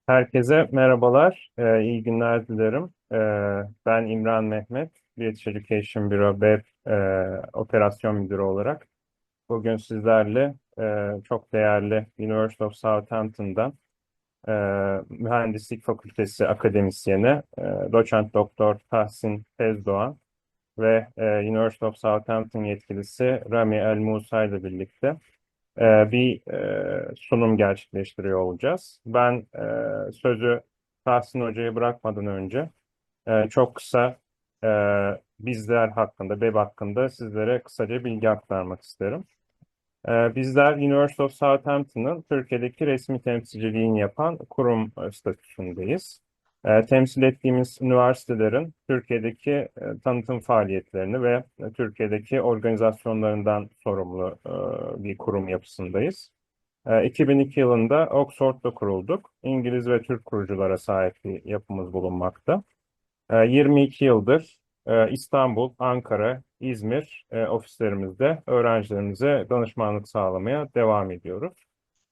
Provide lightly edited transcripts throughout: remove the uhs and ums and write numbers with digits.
Herkese merhabalar, iyi günler dilerim. Ben İmran Mehmet, British Education Bureau BEB Operasyon Müdürü olarak bugün sizlerle çok değerli University of Southampton'dan e, Mühendislik Fakültesi akademisyeni Doçent Doktor Tahsin Tezdoğan ve University of Southampton yetkilisi Rami El Musa ile birlikte bir sunum gerçekleştiriyor olacağız. Ben sözü Tahsin Hoca'ya bırakmadan önce çok kısa e, bizler hakkında, BEB hakkında sizlere kısaca bilgi aktarmak isterim. Bizler University of Southampton'ın Türkiye'deki resmi temsilciliğini yapan kurum statüsündeyiz. Temsil ettiğimiz üniversitelerin Türkiye'deki tanıtım faaliyetlerini ve Türkiye'deki organizasyonlarından sorumlu bir kurum yapısındayız. 2002 yılında Oxford'da kurulduk. İngiliz ve Türk kuruculara sahip bir yapımız bulunmakta. 22 yıldır İstanbul, Ankara, İzmir ofislerimizde öğrencilerimize danışmanlık sağlamaya devam ediyoruz.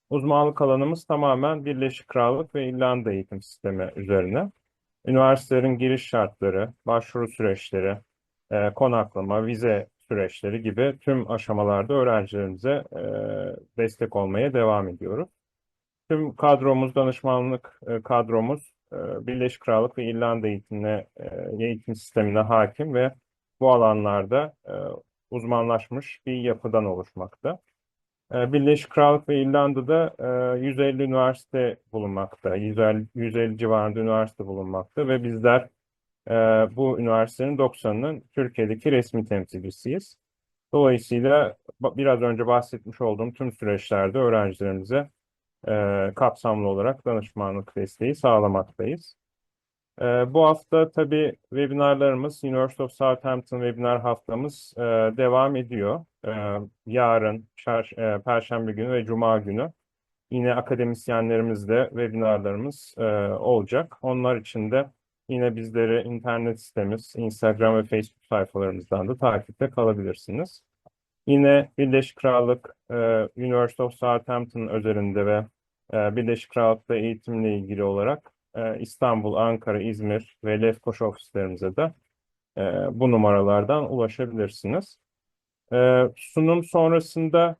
Uzmanlık alanımız tamamen Birleşik Krallık ve İrlanda eğitim sistemi üzerine. Üniversitelerin giriş şartları, başvuru süreçleri, konaklama, vize süreçleri gibi tüm aşamalarda öğrencilerimize destek olmaya devam ediyoruz. Tüm kadromuz, danışmanlık kadromuz Birleşik Krallık ve İrlanda eğitim sistemine hakim ve bu alanlarda uzmanlaşmış bir yapıdan oluşmakta. Birleşik Krallık ve İrlanda'da 150 üniversite bulunmakta, 150 civarında üniversite bulunmakta ve bizler e, bu üniversitelerin 90'ının Türkiye'deki resmi temsilcisiyiz. Dolayısıyla biraz önce bahsetmiş olduğum tüm süreçlerde öğrencilerimize kapsamlı olarak danışmanlık desteği sağlamaktayız. Bu hafta tabii webinarlarımız, University of Southampton webinar haftamız devam ediyor. Yarın, Perşembe günü ve Cuma günü yine akademisyenlerimizle webinarlarımız olacak. Onlar için de yine bizleri internet sitemiz, Instagram ve Facebook sayfalarımızdan da takipte kalabilirsiniz. Yine Birleşik Krallık, University of Southampton özelinde ve Birleşik Krallık'ta eğitimle ilgili olarak İstanbul, Ankara, İzmir ve Lefkoşa ofislerimize de e, bu numaralardan ulaşabilirsiniz. Sunum sonrasında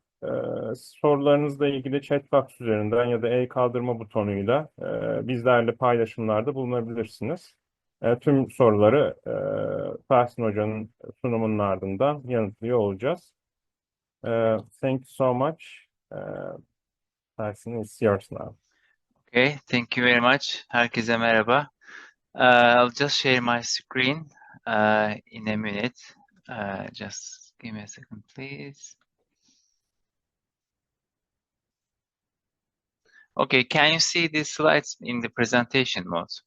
sorularınızla ilgili chat box üzerinden ya da el kaldırma butonuyla bizlerle paylaşımlarda bulunabilirsiniz. Tüm soruları Tahsin Hoca'nın sunumunun ardından yanıtlıyor olacağız. Thank you so much. Tyson, it's yours now. Okay, thank you very much. Herkese merhaba. I'll just share my screen in a minute. Just give me a second, please. Okay, can you see the slides in the presentation mode?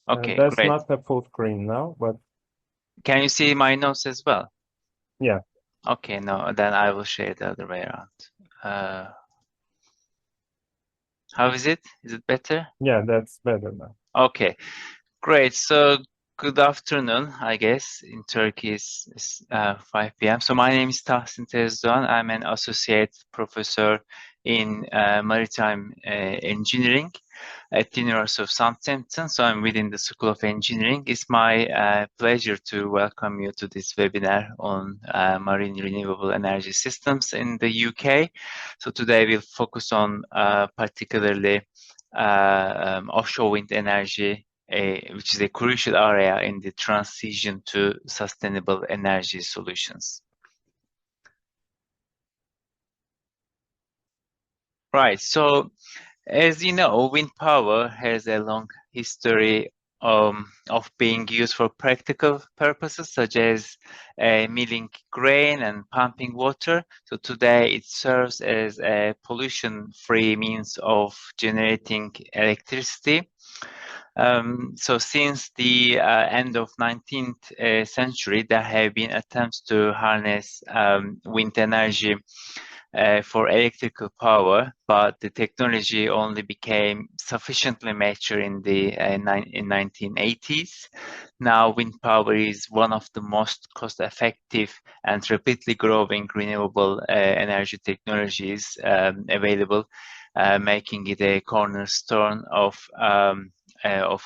Okay, That's great. not a full screen now, but Can you see my notes as well? yeah. Okay, no, then I will share the other way around. How is it? Is it better? Yeah, that's better now. Okay, great. So good afternoon, I guess. In Turkey it's 5 p.m. So my name is Tahsin Tezdoğan. I'm an associate professor in maritime engineering at the University of Southampton. So I'm within the School of Engineering. It's my pleasure to welcome you to this webinar on marine renewable energy systems in the UK. So today we'll focus on particularly offshore wind energy, which is a crucial area in the transition to sustainable energy solutions. Right, so as you know, wind power has a long history of being used for practical purposes, such as milling grain and pumping water. So today it serves as a pollution-free means of generating electricity. So since the end of 19th century, there have been attempts to harness wind energy for electrical power, but the technology only became sufficiently mature in the 1980s. Now wind power is one of the most cost-effective and rapidly growing renewable energy technologies available making it a cornerstone of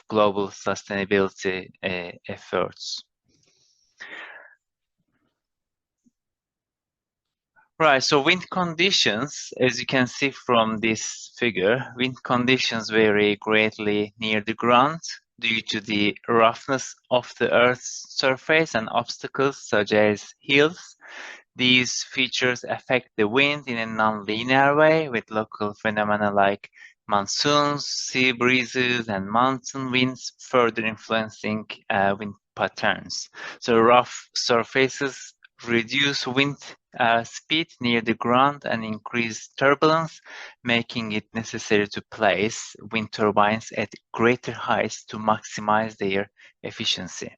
global sustainability efforts. Right, so wind conditions, as you can see from this figure, wind conditions vary greatly near the ground due to the roughness of the Earth's surface and obstacles such as hills. These features affect the wind in a non-linear way, with local phenomena like monsoons, sea breezes, and mountain winds further influencing wind patterns. So rough surfaces reduce wind speed near the ground and increase turbulence, making it necessary to place wind turbines at greater heights to maximize their efficiency.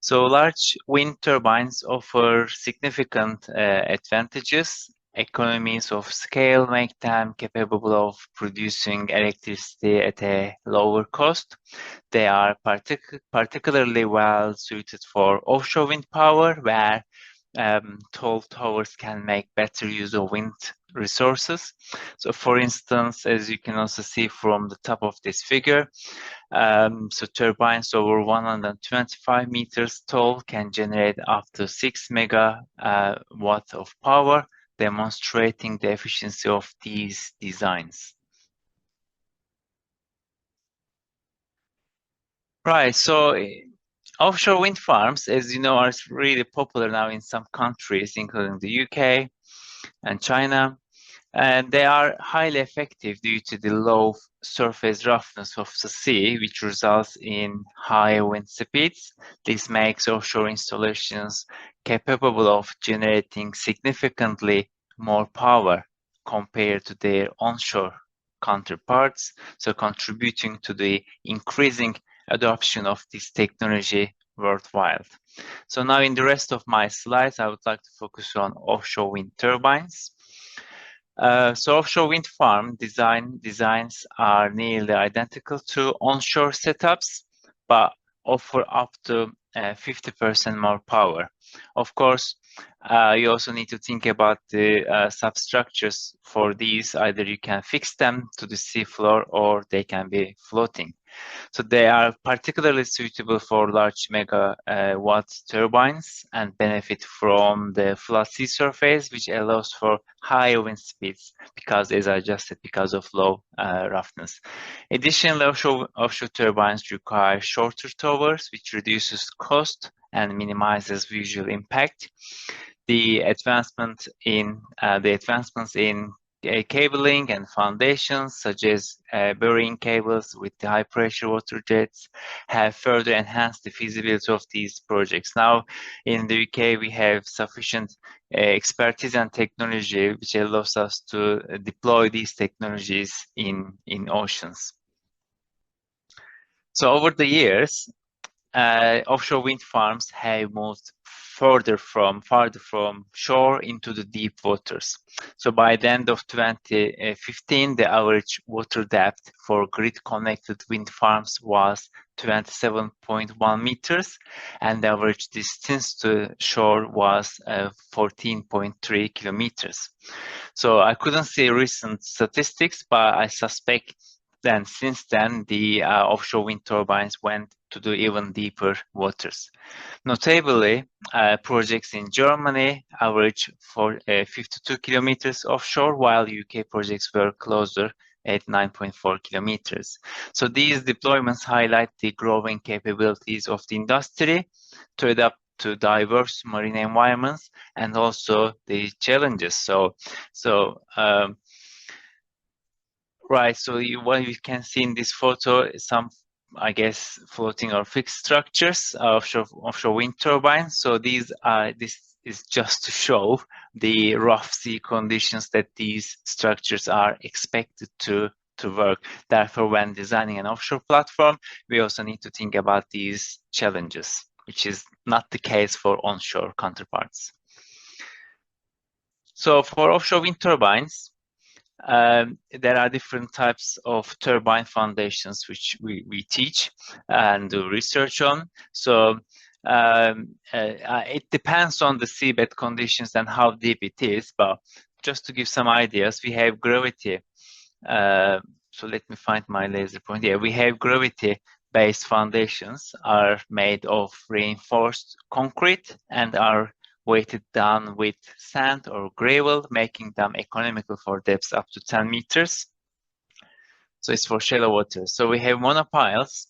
So large wind turbines offer significant advantages. Economies of scale make them capable of producing electricity at a lower cost. They are particularly well suited for offshore wind power, where tall towers can make better use of wind resources. So for instance, as you can also see from the top of this figure, so turbines over 125 meters tall can generate up to 6 megawatt of power, demonstrating the efficiency of these designs. Right, so offshore wind farms, as you know, are really popular now in some countries, including the UK and China. And they are highly effective due to the low surface roughness of the sea, which results in high wind speeds. This makes offshore installations capable of generating significantly more power compared to their onshore counterparts, so contributing to the increasing adoption of this technology worldwide. So now in the rest of my slides, I would like to focus on offshore wind turbines. So offshore wind farm designs are nearly identical to onshore setups, but offer up to 50% more power. Of course, you also need to think about the substructures for these. Either you can fix them to the seafloor or they can be floating. So they are particularly suitable for large megawatt turbines and benefit from the flat sea surface, which allows for high wind speeds because, as I just said, because of low roughness. Additionally, offshore turbines require shorter towers, which reduces cost and minimizes visual impact. The advancements in cabling and foundations, such as burying cables with the high pressure water jets, have further enhanced the feasibility of these projects. Now, in the UK, we have sufficient expertise and technology which allows us to deploy these technologies in oceans. So over the years, offshore wind farms have moved farther from shore into the deep waters. So by the end of 2015, the average water depth for grid-connected wind farms was 27.1 meters, and the average distance to shore was 14.3 kilometers. So I couldn't see recent statistics, but I suspect then since then the offshore wind turbines went to the even deeper waters. Notably, projects in Germany average for 52 kilometers offshore, while UK projects were closer at 9.4 kilometers. So these deployments highlight the growing capabilities of the industry to adapt to diverse marine environments and also the challenges. Right, so what you can see in this photo is some, I guess, floating or fixed structures, offshore wind turbines. So this is just to show the rough sea conditions that these structures are expected to work. Therefore, when designing an offshore platform, we also need to think about these challenges, which is not the case for onshore counterparts. So for offshore wind turbines, there are different types of turbine foundations which we teach and do research on. So it depends on the seabed conditions and how deep it is, but just to give some ideas, we have gravity. So let me find my laser point. Yeah, we have gravity-based foundations are made of reinforced concrete and are weighted down with sand or gravel, making them economical for depths up to 10 meters. So it's for shallow water. So we have monopiles.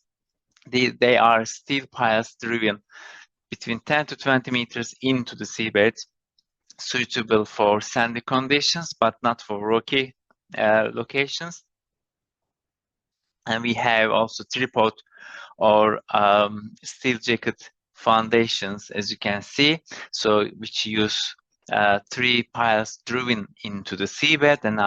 They are steel piles driven between 10 to 20 meters into the seabed, suitable for sandy conditions, but not for rocky locations. And we have also tripod or steel jacket foundations, as you can see, so which use 3 piles driven into the seabed and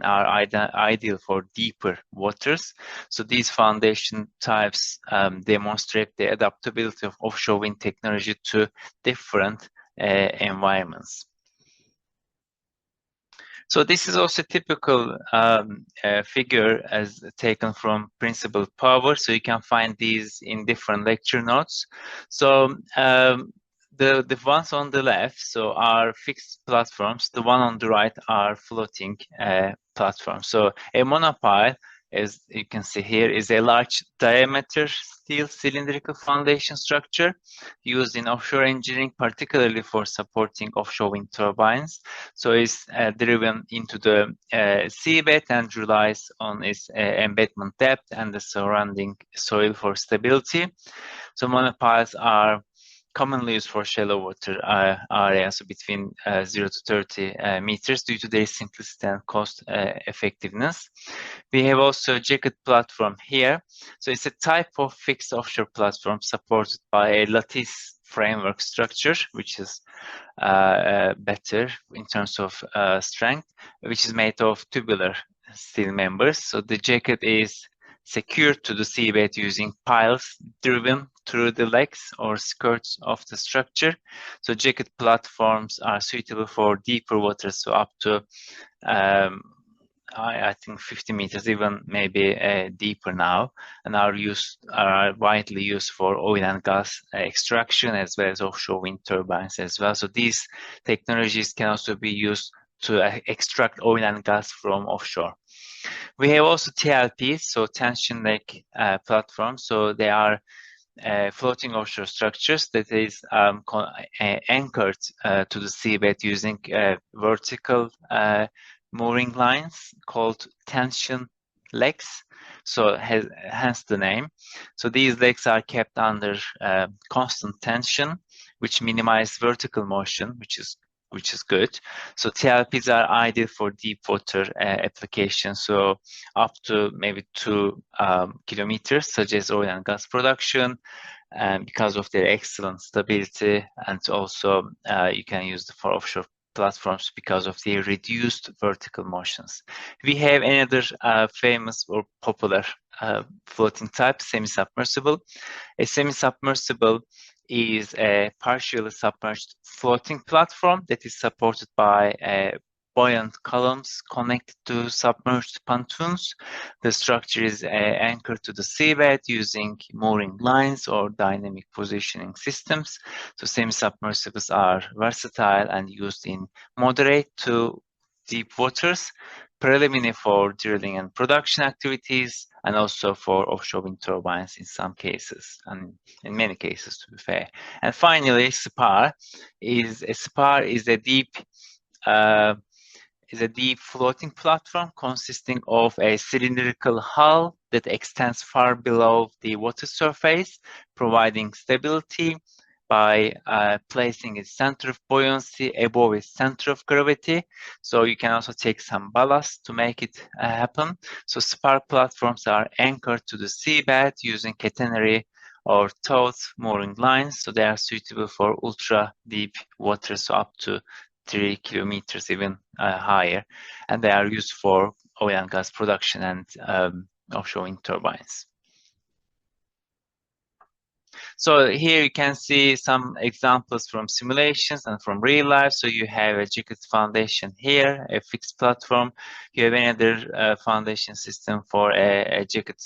are ideal for deeper waters. So these foundation types demonstrate the adaptability of offshore wind technology to different environments. So this is also a typical figure as taken from Principled Power. So you can find these in different lecture notes. So the ones on the left, so are fixed platforms. The one on the right are floating platforms. So a monopile, as you can see here, is a large diameter steel cylindrical foundation structure used in offshore engineering, particularly for supporting offshore wind turbines. So it's driven into the seabed and relies on its embedment depth and the surrounding soil for stability. So monopiles are commonly used for shallow water areas, so between 0 to 30 meters, due to their simplicity and cost effectiveness. We have also a jacket platform here. So it's a type of fixed offshore platform supported by a lattice framework structure, which is better in terms of strength, which is made of tubular steel members. So the jacket is secured to the seabed using piles driven through the legs or skirts of the structure. So jacket platforms are suitable for deeper waters, so up to I think 50 meters, even maybe deeper now, and are widely used for oil and gas extraction as well as offshore wind turbines as well. So these technologies can also be used to extract oil and gas from offshore. We have also TLPs, so tension leg platforms. So they are floating offshore structures that is anchored to the seabed using vertical mooring lines called tension legs. So hence the name. So these legs are kept under constant tension, which minimize vertical motion, which is good. So TLPs are ideal for deep water applications, so up to maybe 2 kilometers, such as oil and gas production, because of their excellent stability, and also you can use them for offshore platforms because of their reduced vertical motions. We have another famous or popular floating type, semi-submersible. A semi-submersible is a partially submerged floating platform that is supported by buoyant columns connected to submerged pontoons. The structure is anchored to the seabed using mooring lines or dynamic positioning systems. So semi-submersibles are versatile and used in moderate to deep waters, preliminary for drilling and production activities, and also for offshore wind turbines in some cases, and in many cases, to be fair. And finally, spar is a deep floating platform consisting of a cylindrical hull that extends far below the water surface, providing stability by placing its center of buoyancy above its center of gravity. So you can also take some ballast to make it happen. So spar platforms are anchored to the seabed using catenary or taut mooring lines. So they are suitable for ultra deep waters, so up to 3 kilometers, even higher. And they are used for oil and gas production and offshore wind turbines. So here you can see some examples from simulations and from real life. So you have a jacket foundation here, a fixed platform. You have another foundation system for a jacket,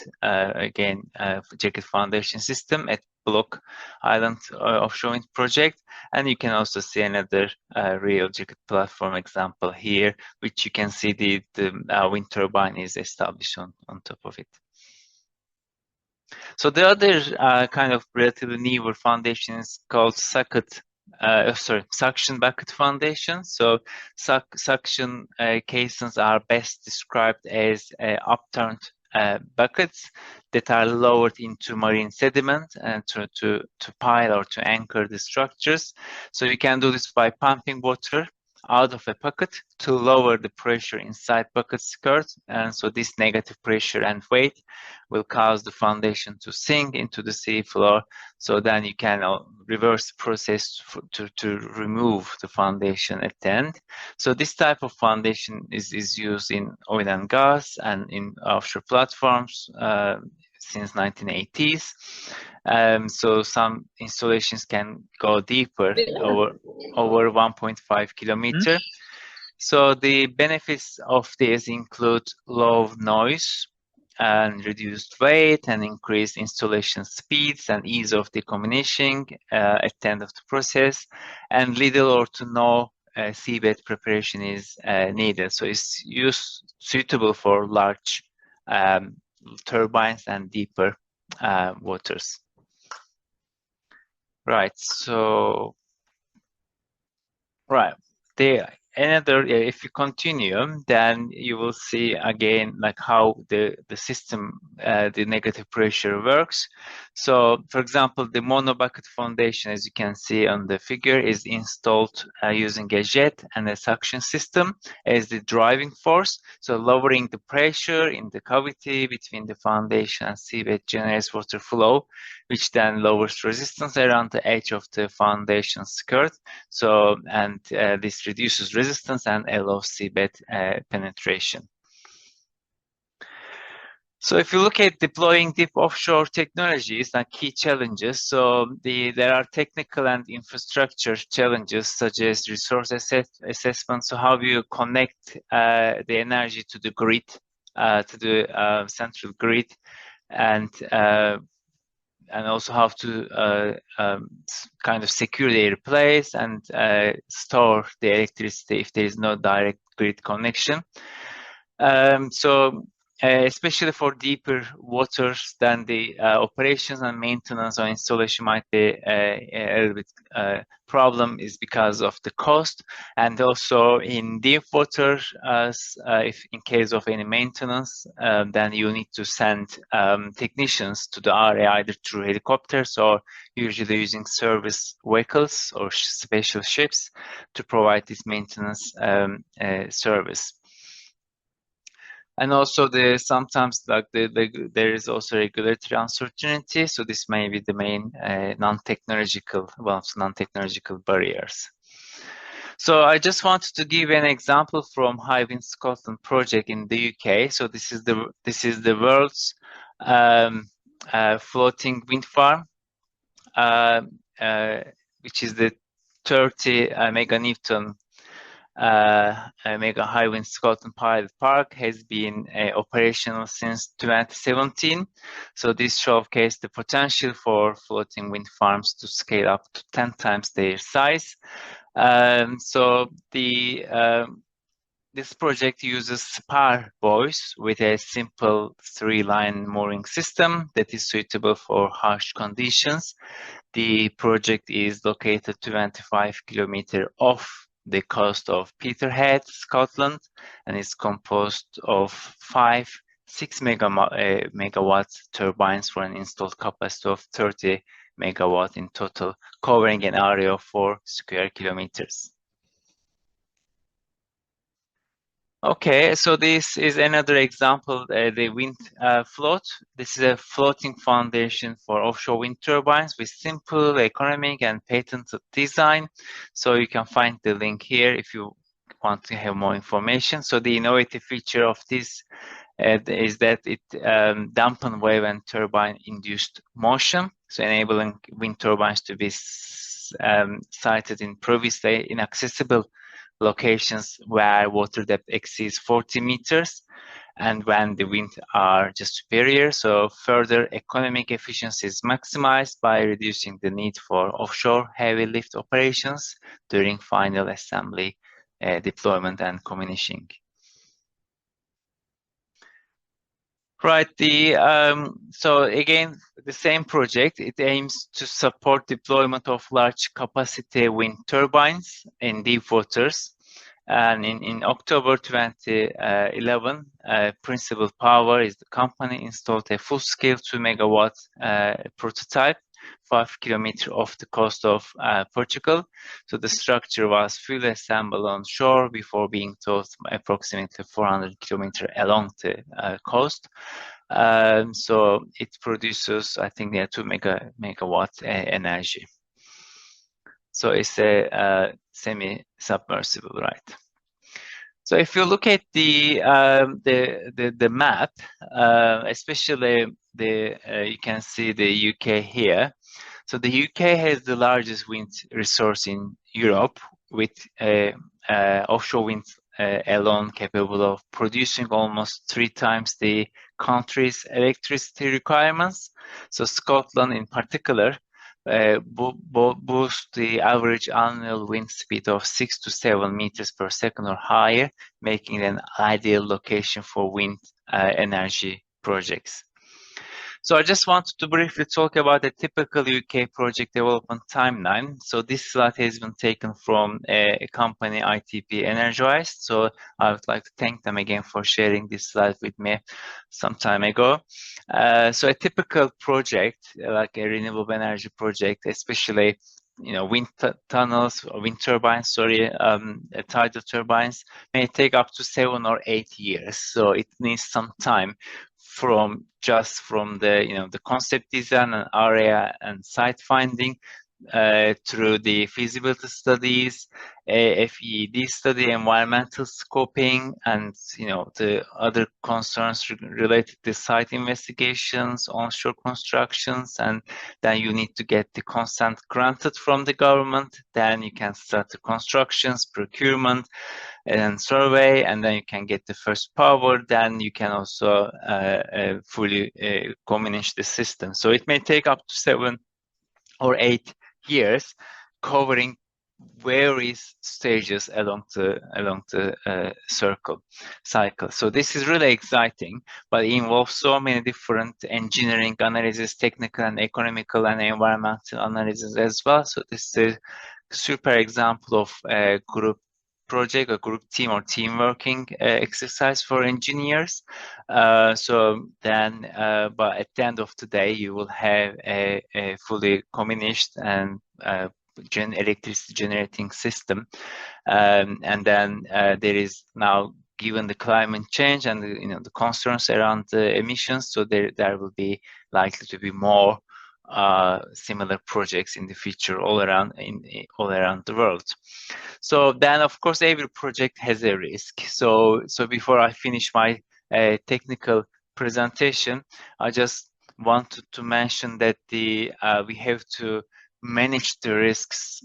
jacket foundation system at Block Island offshore wind project. And you can also see another real jacket platform example here, which you can see the wind turbine is established on top of it. So the other kind of relatively newer foundation is called suction bucket foundation. So suction caissons are best described as upturned buckets that are lowered into marine sediment and to pile or to anchor the structures. So you can do this by pumping water out of a bucket to lower the pressure inside bucket skirt, and so this negative pressure and weight will cause the foundation to sink into the sea floor. So then you can reverse the process to remove the foundation at the end. So this type of foundation is used in oil and gas and in offshore platforms since 1980s. So some installations can go deeper, over 1.5 kilometer. So the benefits of this include low noise and reduced weight and increased installation speeds and ease of decommissioning at the end of the process, and little or to no seabed preparation is needed. So it's suitable for large turbines and deeper waters. Right, so if you continue, then you will see again like how the system, the negative pressure works. So for example, the mono bucket foundation, as you can see on the figure, is installed using a jet and a suction system as the driving force. So lowering the pressure in the cavity between the foundation and seabed generates water flow, which then lowers resistance around the edge of the foundation skirt. So, and this reduces resistance and allows seabed penetration. So if you look at deploying deep offshore technologies and key challenges, so there are technical and infrastructure challenges such as resource assessment. So how do you connect the energy to the grid, to the central grid, and also how to kind of secure their place and store the electricity if there is no direct grid connection. Especially for deeper waters, then the operations and maintenance or installation might be a little bit problem is because of the cost. And also in deep water, if in case of any maintenance, then you need to send technicians to the area either through helicopters or usually using service vehicles or special ships to provide this maintenance service. And also sometimes like there is also regulatory uncertainty. So this may be the main non-technological barriers. So I just wanted to give an example from Hywind Scotland project in the UK. So this is the world's floating wind farm, which is the 30 meganewton Mega Hywind Scotland Pilot Park, has been operational since 2017. So this showcased the potential for floating wind farms to scale up to 10 times their size. This project uses spar buoys with a simple 3-line mooring system that is suitable for harsh conditions. The project is located 25 kilometers off the coast of Peterhead, Scotland, and is composed of 5 6 megawatt turbines for an installed capacity of 30 megawatt in total, covering an area of 4 square kilometers. Okay, so this is another example, the wind float. This is a floating foundation for offshore wind turbines with simple, economic, and patented design. So you can find the link here if you want to have more information. So the innovative feature of this is that it dampen wave and turbine induced motion. so enabling wind turbines to be sited in previously inaccessible locations where water depth exceeds 40 meters and when the winds are just superior. So further economic efficiency is maximized by reducing the need for offshore heavy lift operations during final assembly, deployment and commissioning. Right, so again, the same project, it aims to support deployment of large capacity wind turbines in deep waters. And in October 2011, Principal Power is the company installed a full-scale 2 megawatt prototype 5 kilometers off the coast of Portugal. So the structure was fully assembled on shore before being towed approximately 400 kilometers along the coast. So it produces, I think, 2 megawatt energy. So it's a semi-submersible, right? So if you look at the map, especially you can see the UK here. So the UK has the largest wind resource in Europe, with offshore wind alone capable of producing almost 3 times the country's electricity requirements. So Scotland in particular boost the average annual wind speed of 6 to 7 meters per second or higher, making it an ideal location for wind energy projects. So I just wanted to briefly talk about a typical UK project development timeline. So this slide has been taken from a company, ITP Energized. So I would like to thank them again for sharing this slide with me some time ago. So a typical project, like a renewable energy project, especially wind tunnels or wind turbines, tidal turbines, may take up to 7 or 8 years. So it needs some time from the concept design and area and site finding through the feasibility studies, FEED study, environmental scoping, and the other concerns related to site investigations, onshore constructions, and then you need to get the consent granted from the government. Then you can start the constructions, procurement, and survey, and then you can get the first power. Then you can also fully commission the system. So it may take up to 7 or 8 years, covering various stages along the cycle. So this is really exciting, but it involves so many different engineering analysis, technical and economical and environmental analysis as well. So this is a super example of a group project, a group team or team working exercise for engineers. So then, but at the end of the day, you will have a fully commissioned and electricity generating system. And then there is now, given the climate change and the concerns around the emissions, so there will be likely to be more similar projects in the future all around the world. So then, of course, every project has a risk. So before I finish my technical presentation, I just wanted to mention that we have to manage the risks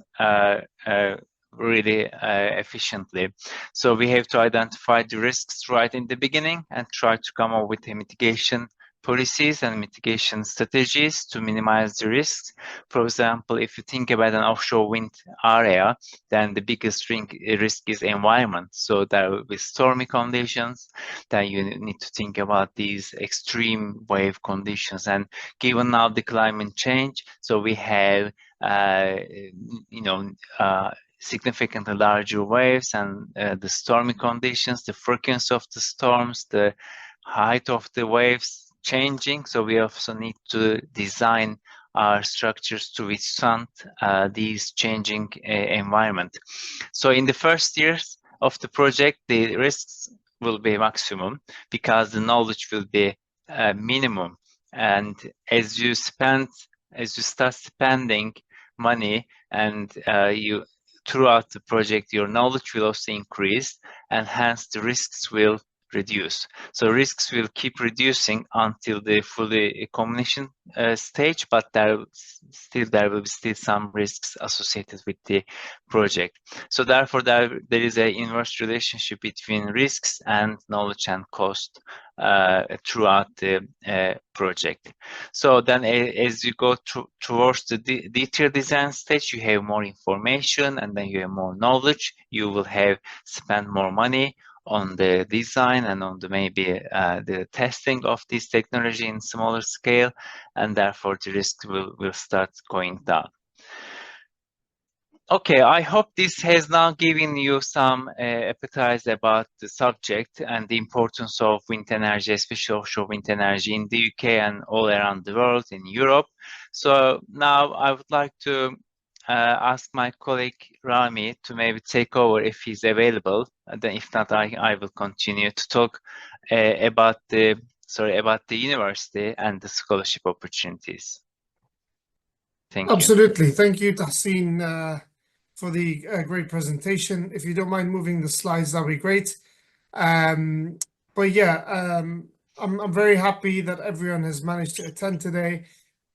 really efficiently. So we have to identify the risks right in the beginning and try to come up with a mitigation policies and mitigation strategies to minimize the risks. For example, if you think about an offshore wind area, then the biggest risk is environment. So there will be stormy conditions, then you need to think about these extreme wave conditions. And given now the climate change, so we have significantly larger waves and the stormy conditions, the frequency of the storms, the height of the waves changing. So we also need to design our structures to withstand these changing environment. So in the first years of the project, the risks will be maximum because the knowledge will be minimum. And as you start spending money and throughout the project, your knowledge will also increase, and hence the risks will reduce. So risks will keep reducing until the fully completion stage, but there will be still some risks associated with the project. So therefore, there is an inverse relationship between risks and knowledge and cost throughout the project. So then as you go towards the detailed design stage, you have more information and then you have more knowledge. You will have spent more money on the design and on the maybe the testing of this technology in smaller scale, and therefore the risk will start going down. Okay, I hope this has now given you some appetite about the subject and the importance of wind energy, especially offshore wind energy in the UK and all around the world, in Europe. So now I would like to ask my colleague Rami to maybe take over if he's available. And then if not, I will continue to talk about the university and the scholarship opportunities. Thank you. Absolutely. Thank you, Tahsin, for the great presentation. If you don't mind moving the slides, that'd be great. But yeah, I'm very happy that everyone has managed to attend today.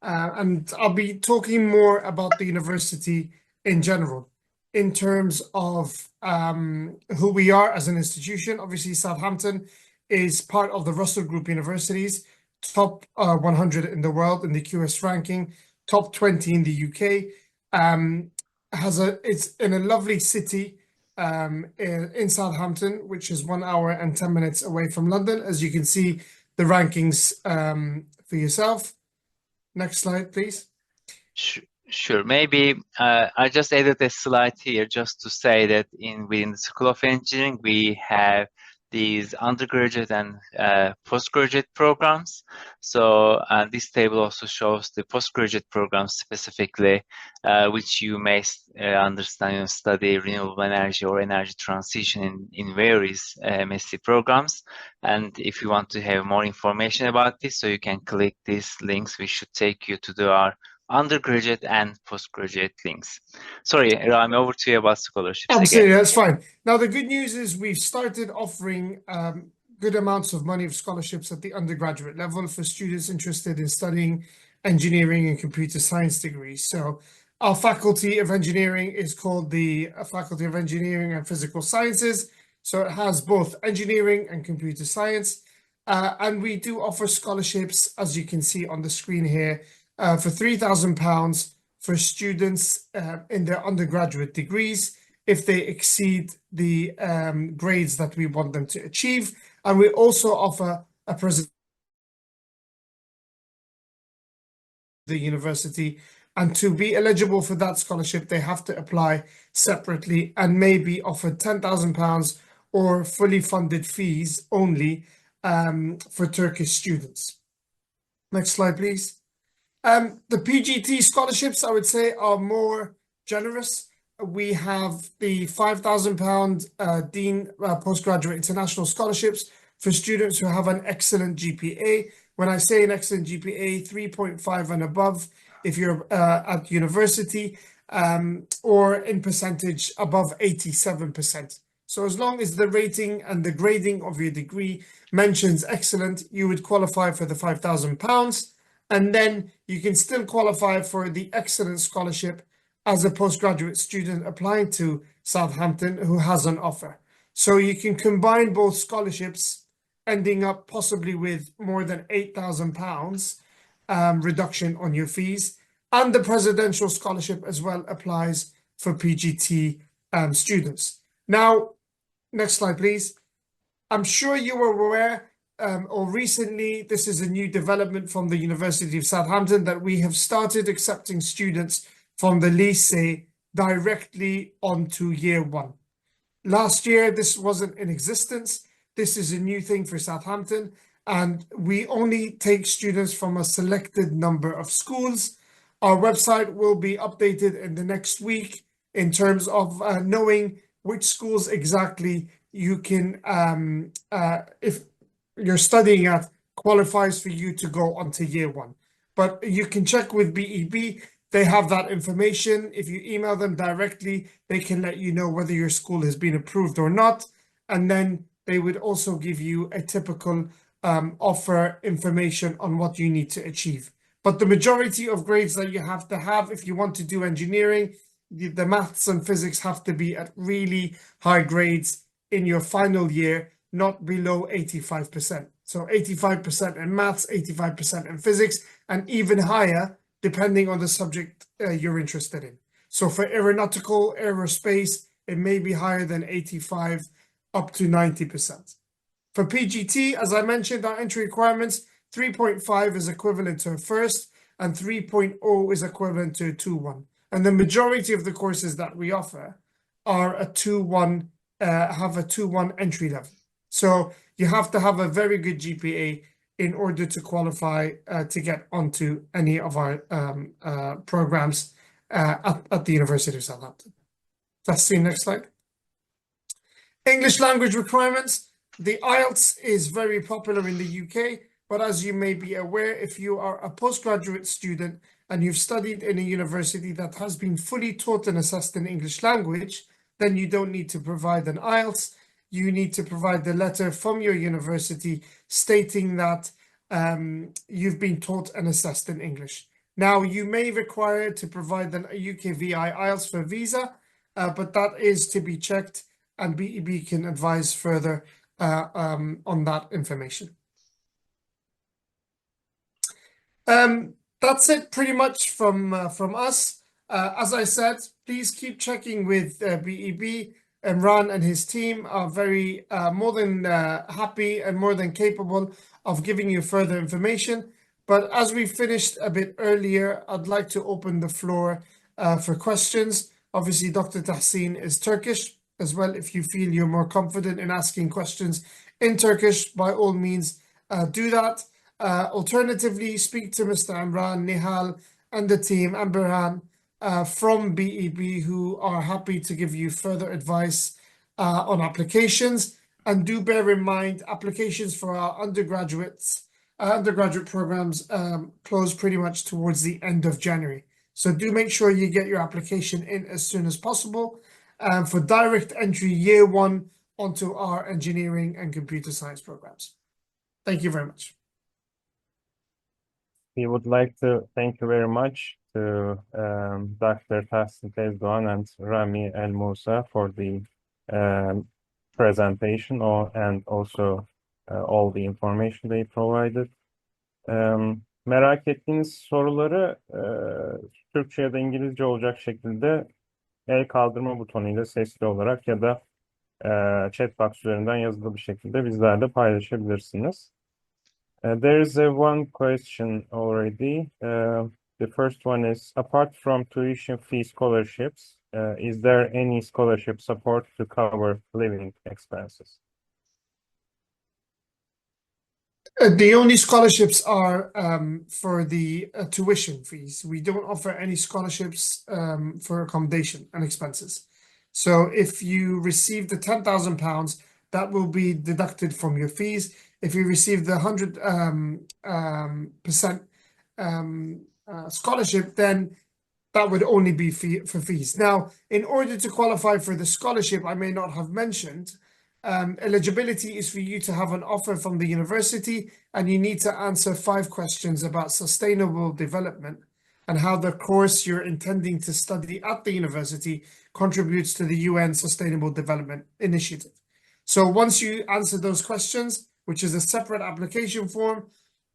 And I'll be talking more about the university in general, in terms of who we are as an institution. Obviously, Southampton is part of the Russell Group Universities, top 100 in the world in the QS ranking, top 20 in the UK. It's in a lovely city in Southampton, which is 1 hour and 10 minutes away from London, as you can see the rankings for yourself. Next slide, please. Sure. Maybe I just added a slide here just to say that within the School of Engineering, we have these undergraduate and postgraduate programs. So this table also shows the postgraduate programs specifically, which you may understand, study renewable energy or energy transition in various MSc programs. And if you want to have more information about this, so you can click these links, which should take you to our undergraduate and postgraduate links. Sorry, Rami, over to you about scholarships. Absolutely, again. that's fine. Now, the good news is we've started offering good amounts of money of scholarships at the undergraduate level for students interested in studying engineering and computer science degrees. So our Faculty of Engineering is called the Faculty of Engineering and Physical Sciences. So it has both engineering and computer science. And we do offer scholarships, as you can see on the screen here, for £3,000 for students in their undergraduate degrees if they exceed the grades that we want them to achieve. And we also offer a presentation the university, and to be eligible for that scholarship, they have to apply separately and may be offered £10,000 or fully funded fees only for Turkish students. Next slide, please. The PGT scholarships, I would say, are more generous. We have the £5,000 Dean Postgraduate International Scholarships for students who have an excellent GPA. When I say an excellent GPA, 3.5 and above, if you're at university, or in percentage above 87%. So as long as the rating and the grading of your degree mentions excellent, you would qualify for the £5,000. And then you can still qualify for the excellent scholarship as a postgraduate student applying to Southampton who has an offer. So you can combine both scholarships, ending up possibly with more than £8,000 reduction on your fees. And the presidential scholarship as well applies for PGT students. Now, next slide, please. I'm sure you were aware or recently, this is a new development from the University of Southampton, that we have started accepting students from the lycée directly onto year one. Last year, this wasn't in existence. This is a new thing for Southampton, and we only take students from a selected number of schools. Our website will be updated in the next week in terms of knowing which schools exactly you can, if you're studying at, qualifies for you to go onto year one. But you can check with BEB. They have that information. If you email them directly, they can let you know whether your school has been approved or not. And then they would also give you a typical offer information on what you need to achieve. But the majority of grades that you have to have if you want to do engineering, the maths and physics have to be at really high grades in your final year, not below 85%. So 85% in maths, 85% in physics, and even higher depending on the subject you're interested in. So for aeronautical, aerospace, it may be higher than 85 up to 90%. For PGT, as I mentioned, our entry requirements, 3.5 is equivalent to a first, and 3.0 is equivalent to a 2-1. And the majority of the courses that we offer are a 2-1, have a 2-1 entry level. So you have to have a very good GPA in order to qualify to get onto any of our programs at the University of Southampton. Let's see next slide. English language requirements. The IELTS is very popular in the UK, but as you may be aware, if you are a postgraduate student and you've studied in a university that has been fully taught and assessed in English language, then you don't need to provide an IELTS. You need to provide the letter from your university stating that you've been taught and assessed in English. Now, you may require to provide a UK VI IELTS for visa, but that is to be checked, and BEB can advise further on that information. That's it pretty much from us. As I said, please keep checking with BEB. Imran and his team are very more than happy and more than capable of giving you further information. But as we finished a bit earlier, I'd like to open the floor for questions. Obviously, Dr. Tahsin is Turkish as well. If you feel you're more confident in asking questions in Turkish, by all means, do that. Alternatively, speak to Mr. Imran, Nihal, and the team, and Burhan from BEB, who are happy to give you further advice on applications. And do bear in mind, applications for our undergraduate programs close pretty much towards the end of January. So do make sure you get your application in as soon as possible for direct entry year one onto our engineering and computer science programs. Thank you very much. We would like to thank you very much to Dr. Tahsin Tezdoğan and Rami El Musa for the presentation and also all the information they provided. Merak ettiğiniz soruları Türkçe ya da İngilizce olacak şekilde el kaldırma butonuyla sesli olarak ya da chat box üzerinden yazılı bir şekilde bizlerle paylaşabilirsiniz. There is one question already. The first one is, apart from tuition fee scholarships, is there any scholarship support to cover living expenses? The only scholarships are for the tuition fees. We don't offer any scholarships for accommodation and expenses. So if you receive the £10,000, that will be deducted from your fees. If you receive the 100% scholarship, then that would only be for fees. Now, in order to qualify for the scholarship, I may not have mentioned, eligibility is for you to have an offer from the university, and you need to answer 5 questions about sustainable development and how the course you're intending to study at the university contributes to the UN Sustainable Development Initiative. So once you answer those questions, which is a separate application form,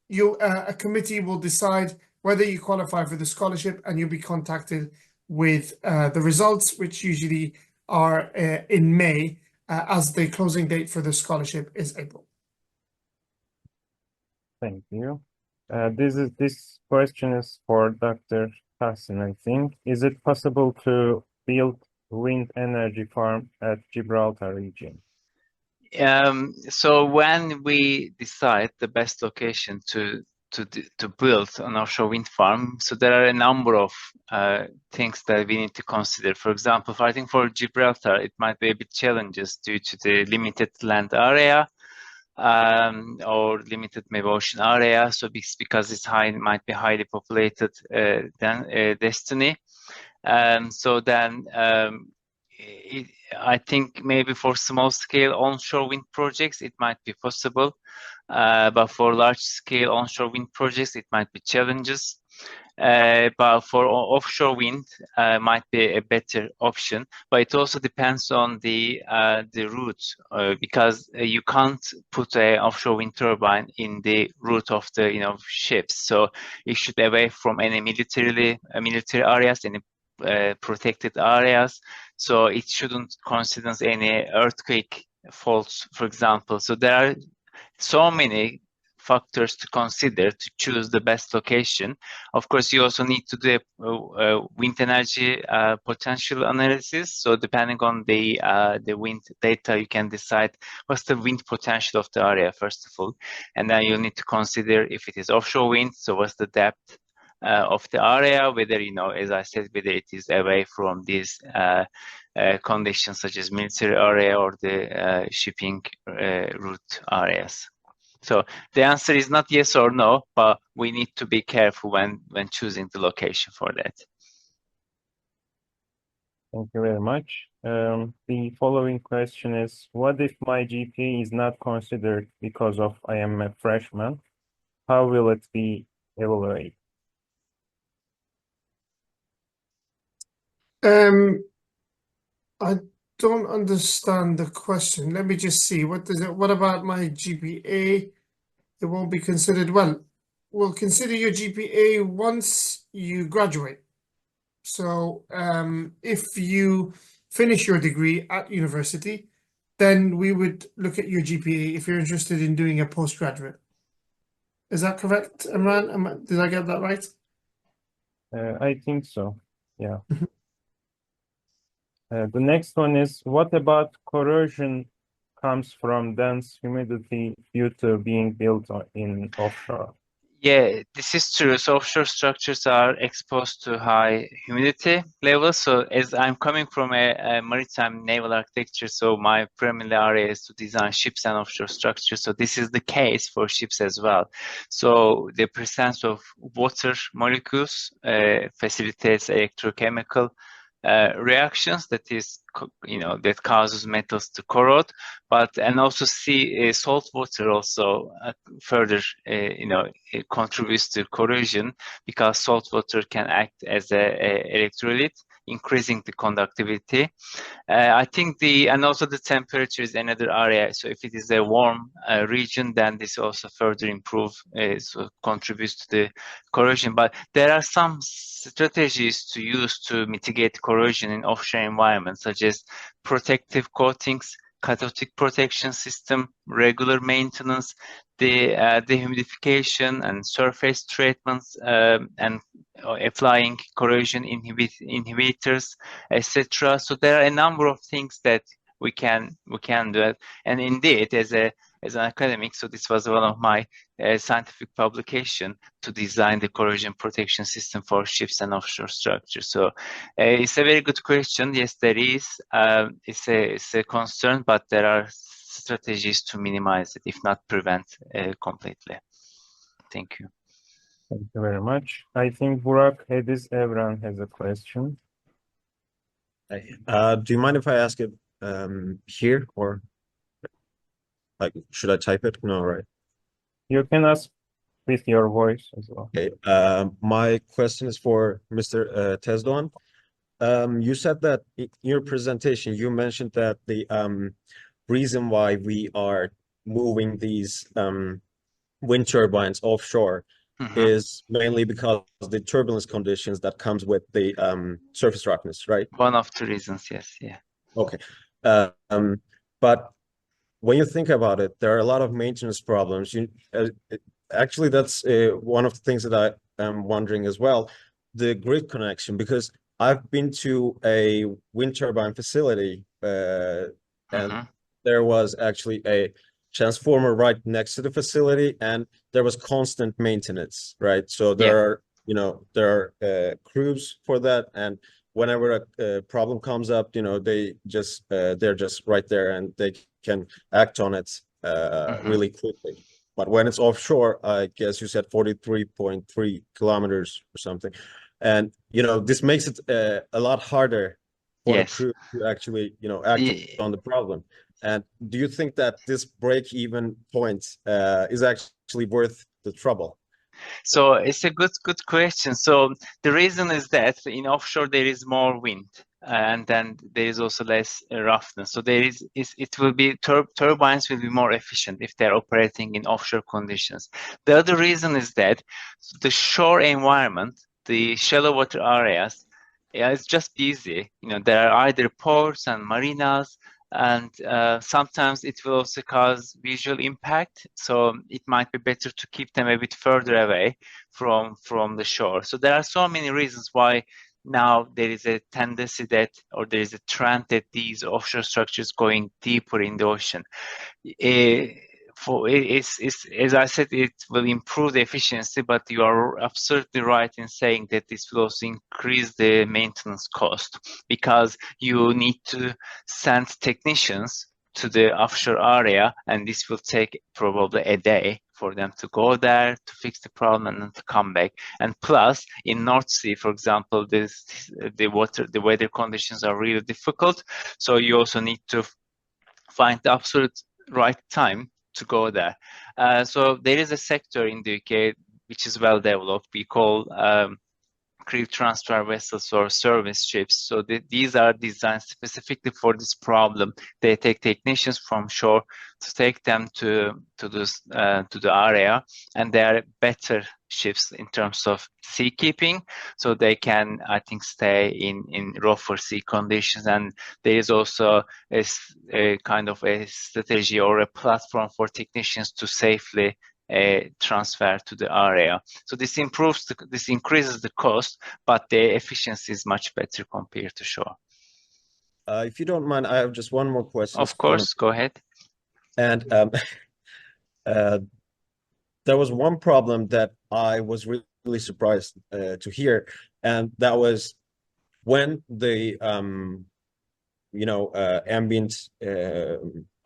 a committee will decide whether you qualify for the scholarship, and you'll be contacted with the results, which usually are in May, as the closing date for the scholarship is April. Thank you. This question is for Dr. Tahsin, I think. Is it possible to build wind energy farm at Gibraltar region? So when we decide the best location to build an offshore wind farm, so there are a number of things that we need to consider. For example, I think for Gibraltar, it might be a bit challenges due to the limited land area or limited maybe ocean area. So because it's might be highly populated than Destiny. So then I think maybe for small scale onshore wind projects, it might be possible. But for large scale onshore wind projects, it might be challenges. But for offshore wind, might be a better option. But it also depends on the route, because you can't put an offshore wind turbine in the route of the ships. So it should away from any military areas, any protected areas. So it shouldn't consider any earthquake faults, for example. So there are so many factors to consider to choose the best location. Of course, you also need to do a wind energy potential analysis. So depending on the wind data, you can decide what's the wind potential of the area, first of all. And then you need to consider if it is offshore wind, so what's the depth of the area, whether, as I said, whether it is away from these conditions such as military area or the shipping route areas. So the answer is not yes or no, but we need to be careful when choosing the location for that. Thank you very much. The following question is, what if my GPA is not considered because of I am a freshman? How will it be evaluated? I don't understand the question. Let me just see. What about my GPA? It won't be considered. Well, we'll consider your GPA once you graduate. So if you finish your degree at university, then we would look at your GPA if you're interested in doing a postgraduate. Is that correct, Imran? Did I get that right? I think so. Yeah. The next one is, what about corrosion comes from dense humidity due to being built in offshore? Yeah, this is true. So offshore structures are exposed to high humidity levels. So as I'm coming from a maritime naval architecture, so my primary area is to design ships and offshore structures. So this is the case for ships as well. So the presence of water molecules facilitates electrochemical reactions that causes metals to corrode, and also salt water also further contributes to corrosion, because salt water can act as a electrolyte, increasing the conductivity. I think and also the temperature is another area. So if it is a warm region, then this also further contributes to the corrosion. But there are some strategies to use to mitigate corrosion in offshore environments, such as protective coatings, cathodic protection system, regular maintenance, the dehumidification and surface treatments, and applying corrosion inhibitors, etc. So there are a number of things that we can do. And indeed, as an academic, so this was one of my scientific publication to design the corrosion protection system for ships and offshore structures. So it's a very good question. Yes, there is. It's a concern, but there are strategies to minimize it, if not prevent completely. Thank you. Thank you very much. I think Burak Ediz Evran has a question. Do you mind if I ask it here, or should I type it? No, right? You can ask with your voice as well. Okay. My question is for Mr. Tezdoğan. You said that in your presentation, you mentioned that the reason why we are moving these wind turbines offshore is mainly because of the turbulence conditions that comes with the surface roughness, right? One of the reasons, yes. Yeah. Okay. But when you think about it, there are a lot of maintenance problems. Actually, that's one of the things that I am wondering as well, the grid connection, because I've been to a wind turbine facility and there was actually a transformer right next to the facility, and there was constant maintenance, right? So there are crews for that, and whenever a problem comes up, they're just right there and they can act on it really quickly. But when it's offshore, I guess you said 43.3 kilometers or something, and this makes it a lot harder for the Yes. crew to actually, act Ye- on the problem. And do you think that this break-even point is actually worth the trouble? So it's a good question. So the reason is that in offshore there is more wind, and then there is also less roughness. So it will be turbines will be more efficient if they're operating in offshore conditions. The other reason is that the shore environment, the shallow water areas, it's just busy. There are either ports and marinas, and sometimes it will also cause visual impact. So it might be better to keep them a bit further away from the shore. So there are so many reasons why now there is a tendency that, or there is a trend that these offshore structures going deeper in the ocean. As I said, it will improve the efficiency, but you are absolutely right in saying that this will also increase the maintenance cost, because you need to send technicians to the offshore area, and this will take probably a day for them to go there to fix the problem and then to come back. And plus, in North Sea, for example, the weather conditions are really difficult, so you also need to find the absolute right time to go there. So there is a sector in the UK which is well developed. We call crew transfer vessels or service ships. So these are designed specifically for this problem. They take technicians from shore to take them to the area, and they are better ships in terms of sea keeping, so they can, I think, stay in rougher sea conditions. And there is also a kind of a strategy or a platform for technicians to safely transfer to the area. So this increases the cost, but the efficiency is much better compared to shore. If you don't mind, I have just one more question. Of course, go ahead. And there was one problem that I was really surprised to hear, and that was when the ambient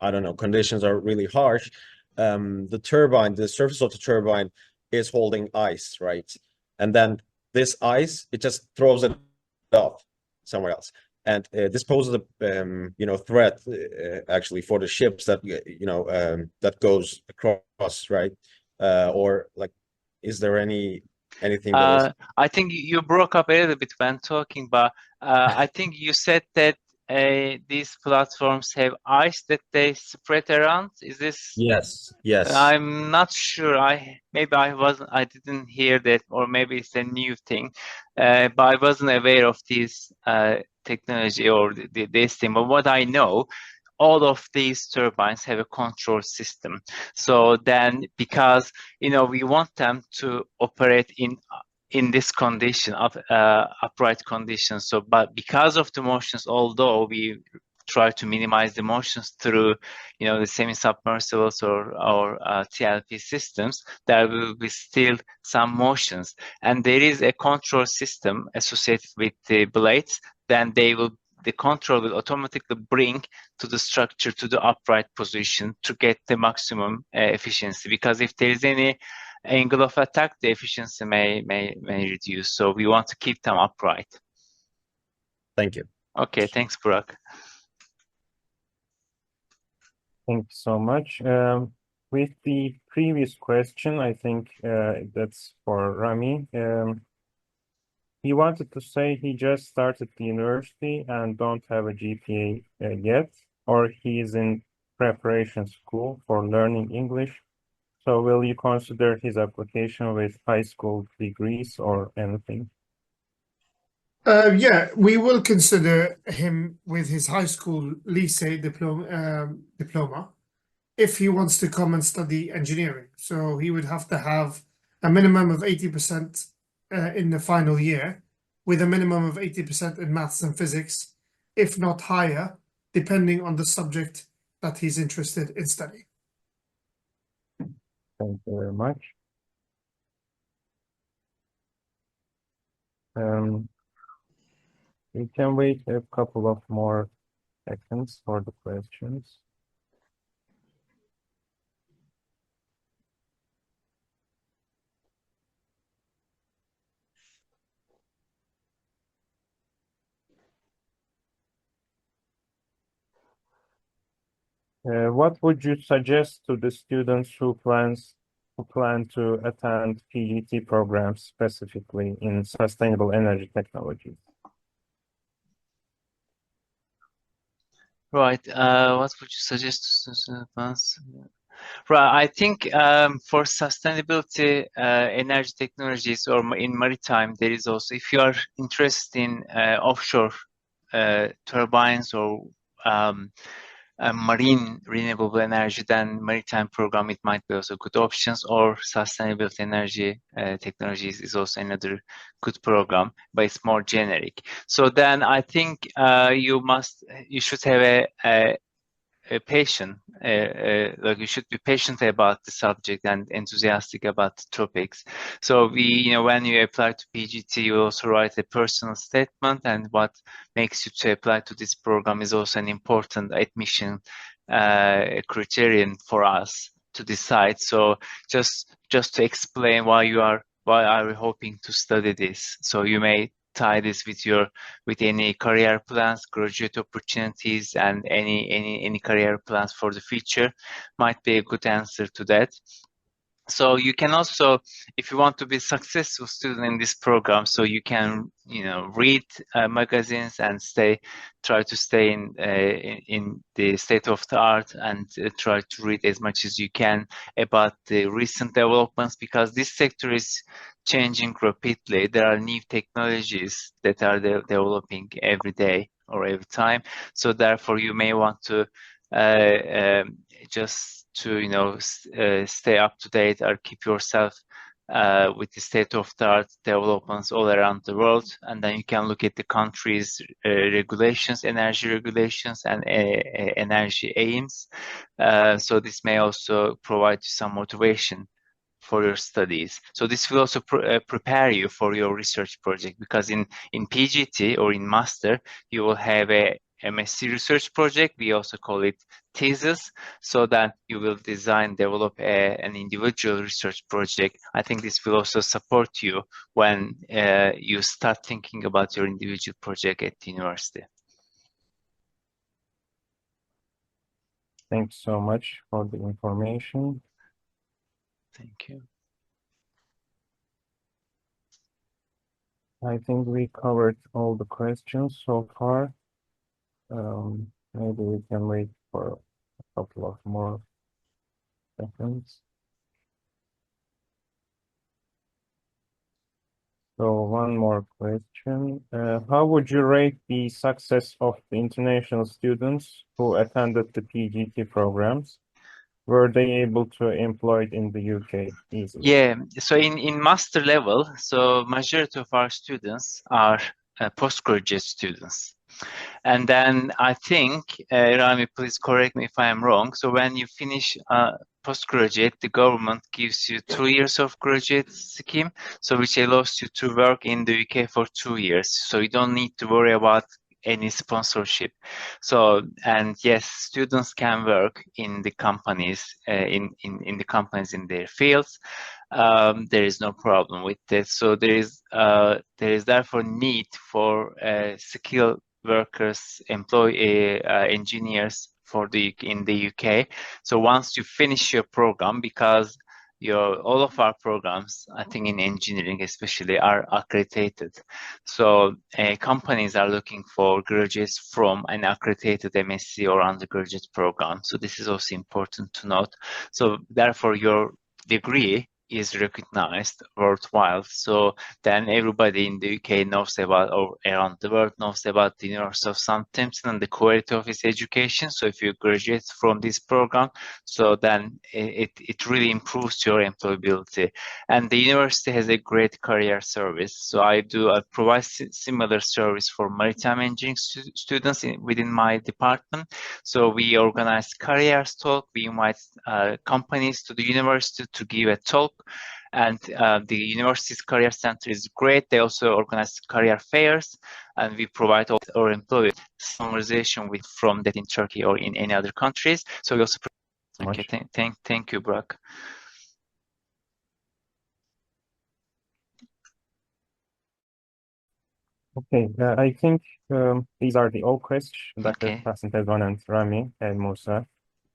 I don't know, conditions are really harsh. The surface of the turbine is holding ice, right? And then this ice, it just throws it off somewhere else. And this poses a threat actually for the ships that that goes across, right? Or like, is there anything that is? I think you broke up a little bit when talking, but I think you said that these platforms have ice that they spread around. Is this? Yes. I'm not sure. I didn't hear that, or maybe it's a new thing. But I wasn't aware of this technology or this thing. But what I know, all of these turbines have a control system. So then, because we want them to operate in this condition of upright conditions. So, but because of the motions, although we try to minimize the motions through, the semi-submersibles or TLP systems, there will be still some motions, and there is a control system associated with the blades. Then the control will automatically bring to the structure to the upright position to get the maximum efficiency. Because if there is any angle of attack, the efficiency may reduce. So we want to keep them upright. Thank you. Okay, thanks, Burak. Thank you so much. With the previous question, I think that's for Rami. He wanted to say he just started the university and don't have a GPA yet, or he is in preparation school for learning English. So will you consider his application with high school degrees or anything? Yeah, we will consider him with his high school lycée diploma if he wants to come and study engineering. So he would have to have a minimum of 80% in the final year, with a minimum of 80% in maths and physics, if not higher, depending on the subject that he's interested in studying. Thank you very much. We can wait a couple of more seconds for the questions. What would you suggest to the students who plan to attend PGT programs specifically in sustainable energy technologies? Right. What would you suggest to students? Right. I think for sustainability energy technologies or in maritime, there is also, if you are interested in offshore turbines or marine renewable energy, then maritime program, it might be also good options, or sustainability energy technologies is also another good program, but it's more generic. So then I think you should have a patient, like you should be patient about the subject and enthusiastic about the topics. So when you apply to PGT, you also write a personal statement, and what makes you to apply to this program is also an important admission criterion for us to decide. So just to explain why are you hoping to study this. So you may tie this with any career plans, graduate opportunities, and any career plans for the future might be a good answer to that. So you can also, if you want to be a successful student in this program, so you can, read magazines and try to stay in the state of the art, and try to read as much as you can about the recent developments, because this sector is changing rapidly. There are new technologies that are developing every day or every time. So therefore, you may want to just to stay up to date or keep yourself with the state-of-the-art developments all around the world, and then you can look at the country's regulations, energy regulations, and energy aims. So this may also provide you some motivation for your studies. So this will also prepare you for your research project, because in PGT or in master, you will have a MSc research project. We also call it thesis, so that you will develop an individual research project. I think this will also support you when you start thinking about your individual project at the university. Thanks so much for the information. Thank you. I think we covered all the questions so far. Maybe we can wait for a couple of more seconds. So one more question. How would you rate the success of the international students who attended the PGT programs? Were they able to employ it in the UK easily? Yeah, so in master level, so majority of our students are postgraduate students. And then I think, Rami, please correct me if I am wrong. So when you finish postgraduate, the government gives you 2 years of graduate scheme, so which allows you to work in the UK for 2 years. So you don't need to worry about any sponsorship. So, and yes, students can work in the companies, in the companies in their fields. There is no problem with this. So there is therefore need for skilled workers, engineers in the UK. So once you finish your program, because all of our programs, I think in engineering especially, are accredited. So companies are looking for graduates from an accredited MSc or undergraduate program. So this is also important to note. So therefore, your degree is recognized worldwide. So then everybody in the UK knows about, or around the world knows about, the University of Southampton and the quality of its education. So if you graduate from this program, so then it really improves your employability. And the university has a great career service. So I provide similar service for maritime engineering students within my department. So we organize careers talk. We invite companies to the university to give a talk. And the university's career center is great. They also organize career fairs, and we provide all our employees summarization from that in Turkey or in any other countries. So we also okay, thank you, Burak. Okay, I think these are the all questions that Okay. Dr. Kezban and Rami and Musa.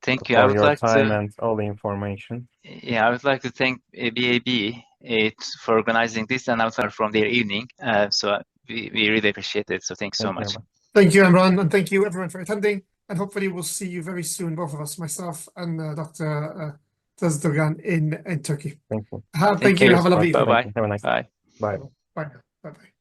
Thank you. I for would your like time to, and all the information. yeah, I would like to thank BEB for organizing this and also from their evening. So we really appreciate it. So thanks so Thank you much. very much. Thank you, Imran, and thank you everyone for attending. And hopefully we'll see you very soon, both of us, myself and Dr. Tazdogan in Turkey. Thank you. Thank you. you. Have a lovely Bye evening. bye. Have a nice day. Bye. Bye. Bye. Bye. Bye.